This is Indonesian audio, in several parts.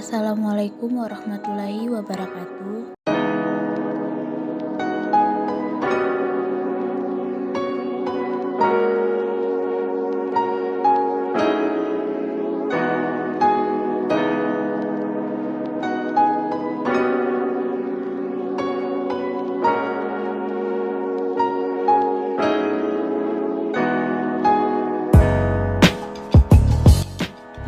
Assalamualaikum warahmatullahi wabarakatuh.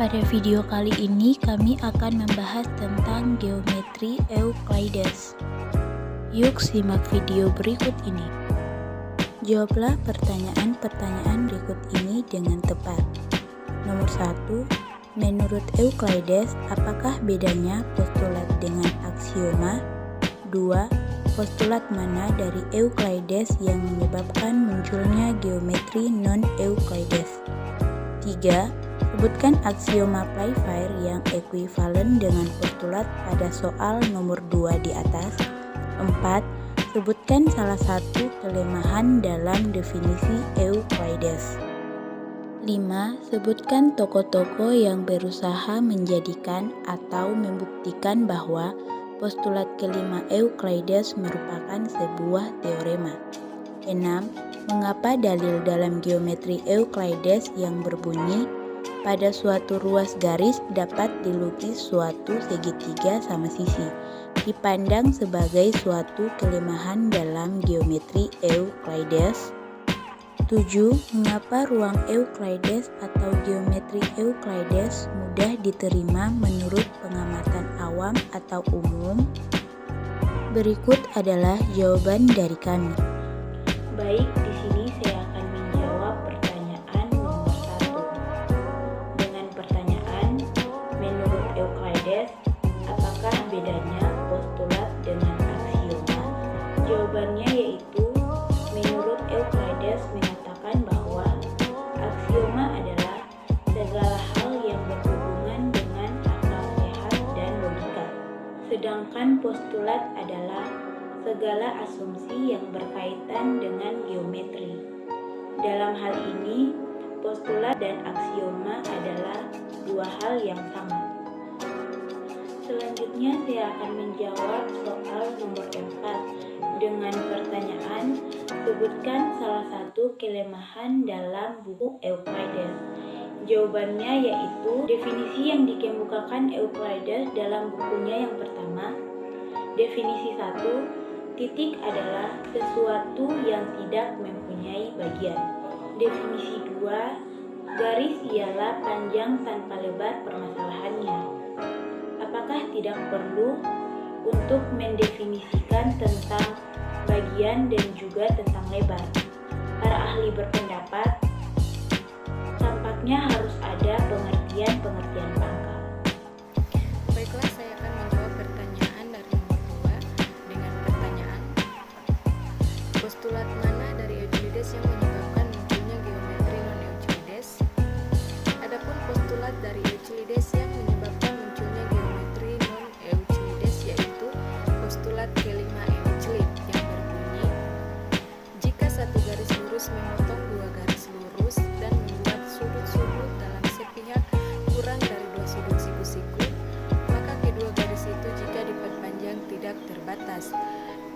Pada video kali ini kami akan membahas tentang geometri Euclides. Yuk simak video berikut ini. Jawablah pertanyaan-pertanyaan berikut ini dengan tepat. Nomor 1. Menurut Euclides, apakah bedanya postulat dengan aksioma? 2. Postulat mana dari Euclides yang menyebabkan munculnya geometri non-Euclides? 3. Sebutkan aksioma Playfair yang ekuivalen dengan postulat pada soal nomor 2 di atas. 4. Sebutkan salah satu kelemahan dalam definisi Euclides. 5. Sebutkan tokoh-tokoh yang berusaha menjadikan atau membuktikan bahwa postulat kelima Euclides merupakan sebuah teorema. 6. Mengapa dalil dalam geometri Euclides yang berbunyi pada suatu ruas garis dapat dilukis suatu segitiga sama sisi dipandang sebagai suatu kelemahan dalam geometri Euclides? 7. Mengapa ruang Euclides atau geometri Euclides mudah diterima menurut pengamatan awam atau umum? Berikut adalah jawaban dari kami. Baik, di sini saya akan menjawab pertanyaan nomor 1. Dengan pertanyaan, menurut Euclides, apakah bedanya postulat dengan aksioma? Jawabannya yaitu, menurut Euclides mengatakan bahwa aksioma adalah segala hal yang berhubungan dengan akal sehat dan logika, sedangkan postulat adalah segala asumsi yang berkaitan dengan geometri. Dalam hal ini, postulat dan aksioma adalah dua hal yang sama. Selanjutnya saya akan menjawab soal nomor 4 dengan pertanyaan, sebutkan salah satu kelemahan dalam buku Euclides. Jawabannya yaitu definisi yang dikemukakan Euclides dalam bukunya yang pertama. Definisi 1, titik adalah sesuatu yang tidak mempunyai bagian. Definisi 2, garis ialah panjang tanpa lebar permasalahannya. Apakah tidak perlu untuk mendefinisikan tentang bagian dan juga tentang lebar? Para ahli berpendapat, tampaknya harus ada pengertian-pengertian pangkal. Baiklah, saya akan menjawab pertanyaan dari nomor 2 dengan pertanyaan, postulat mana dari Euclides yang menyebabkan munculnya geometri non-Euclides? Adapun postulat dari Euclides yang menyebabkan munculnya geometri non-Euclides yaitu postulat kelima Euclid yang berbunyi, jika satu garis lurus memotong dua garis lurus dan membuat sudut-sudut dalam sepihak kurang dari dua sudut siku-siku, maka kedua garis itu jika diperpanjang tidak terbatas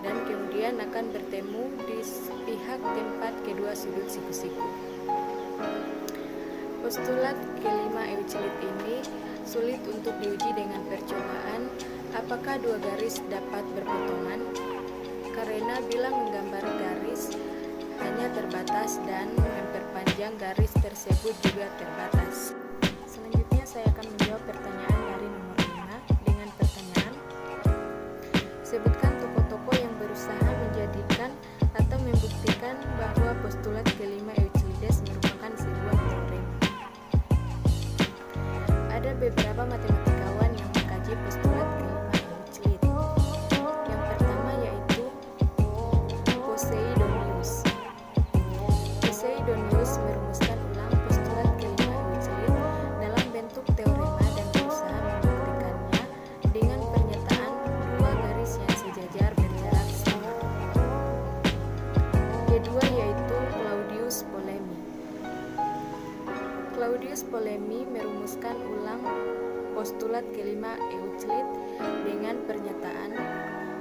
dan kemudian akan bertemu di pihak tempat kedua sudut siku-siku. Postulat kelima Euclid ini sulit untuk diuji dengan percobaan apakah dua garis dapat berpotongan, karena bila menggambar garis hanya terbatas dan memperpanjang garis tersebut juga terbatas. Selanjutnya saya akan menjawab pertanyaan dari nomor 5 dengan pertanyaan, sebutkan tokoh-tokoh yang berusaha menjadikan atau membuktikan bahwa postulat kelima Euclides merupakan sebuah teorema. Ada beberapa matematikawan yang mengkaji postulat kelima Euclid. Yang pertama yaitu Posidonius. Posidonius merumuskan ulang postulat kelima Euclid dalam bentuk teorema dan berusaha membuktikannya dengan pernyataan dua garis yang sejajar berjarak sama. Kedua yaitu Claudius Ptolemy. Claudius Ptolemy merumuskan ulang postulat kelima Euclid dengan pernyataan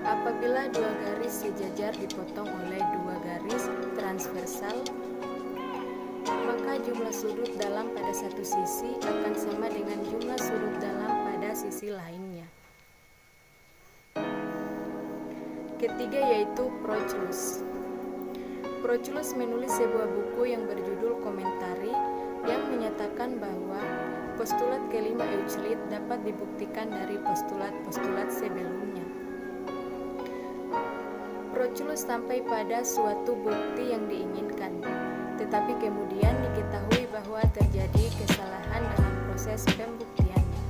apabila dua garis sejajar dipotong oleh dua garis transversal, maka jumlah sudut dalam pada satu sisi akan sama dengan jumlah sudut dalam pada sisi lainnya. Ketiga yaitu Proclus. Proclus menulis sebuah buku yang berjudul Komentari yang menyatakan bahwa postulat kelima Euclid dapat dibuktikan dari postulat-postulat sebelumnya. Proclus sampai pada suatu bukti yang diinginkan, tetapi kemudian diketahui bahwa terjadi kesalahan dalam proses pembuktiannya.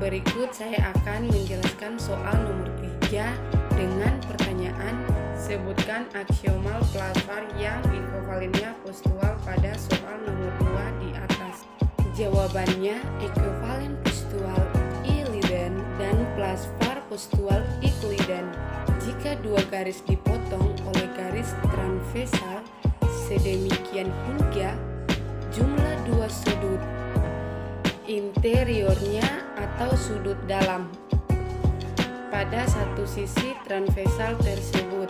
Berikut saya akan menjelaskan soal nomor 3 dengan pertanyaan sebutkan aksiomal plasvar yang ekuivalennya postual pada soal nomor 2 di atas. Jawabannya ekuivalen postual Euclidean dan plasvar postual Euclidean. Jika dua garis dipotong oleh garis transversal sedemikian hingga jumlah dua sudut interiornya atau sudut dalam pada satu sisi transversal tersebut,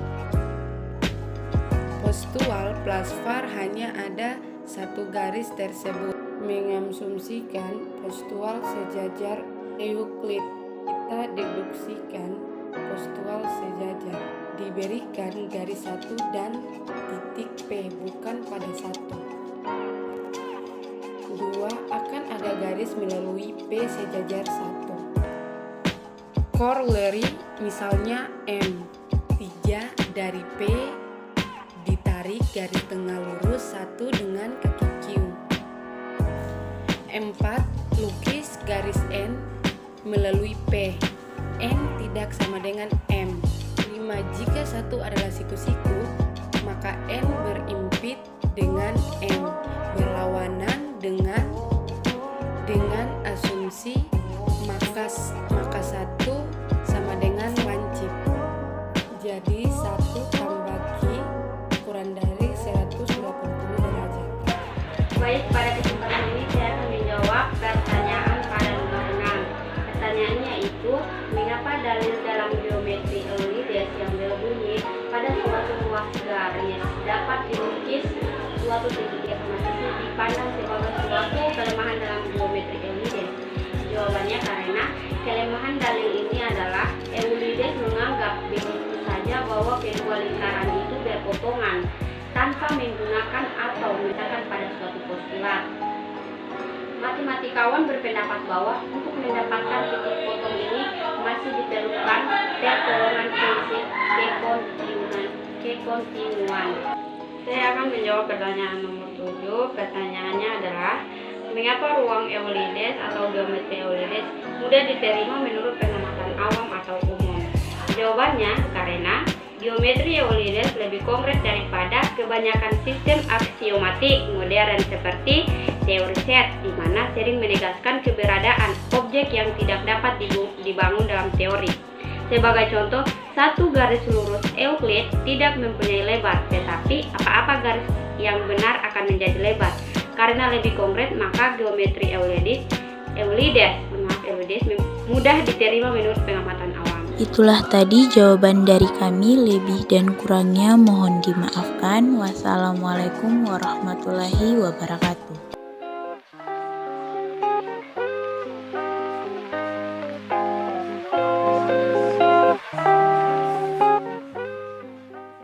postual plasvar hanya ada satu garis tersebut. Mengasumsikan postual sejajar Euclid, kita deduksikan postual sejajar diberikan garis satu dan titik P bukan pada satu. 2. Akan ada garis melalui P sejajar 1. Corollary misalnya M. 3 dari P ditarik garis tengah lurus 1 dengan kaki Q. 4. Lukis garis N melalui P. N tidak sama dengan M. 5. Jika 1 adalah siku-siku, maka N berimpit dengan M, berlawanan dengan asumsi maka 1 sama dengan lancip. Jadi 1 tambah Q kurang dari 180 derajat. Baik, pada kesempatan ini saya akan menjawab pertanyaan pada nomor 6. Pertanyaannya itu, mengapa dalil dalam geometri Euclides yang berbunyi pada suatu ruas garis dapat dilukis suatu segitiga sisi dipandang sebagai suatu kelemahan dalam geometri Euclides? Jawabannya karena kelemahan dalil ini adalah Euclides menganggap begitu saja bahwa kedua lingkaran itu berpotongan tanpa menggunakan atau meletakkan pada suatu postulat. Matematikawan berpendapat bahwa untuk mendapatkan titik potong ini masih diperlukan pertolongan prinsip kekontinuan. Saya akan menjawab pertanyaan nomor 7. Pertanyaannya adalah, mengapa ruang Euclides atau geometri Euclides mudah diterima menurut pengamatan awam atau umum? Jawabannya karena geometri Euclides lebih konkret daripada kebanyakan sistem aksiomatik modern seperti teori set, di mana sering menegaskan keberadaan objek yang tidak dapat dibangun dalam teori. Sebagai contoh, satu garis lurus Euclid tidak mempunyai lebar, tetapi apa-apa garis yang benar akan menjadi lebar. Karena lebih konkret, maka geometri Euclides mudah diterima menurut pengamatan awam. Itulah tadi jawaban dari kami, lebih dan kurangnya mohon dimaafkan. Wassalamualaikum warahmatullahi wabarakatuh.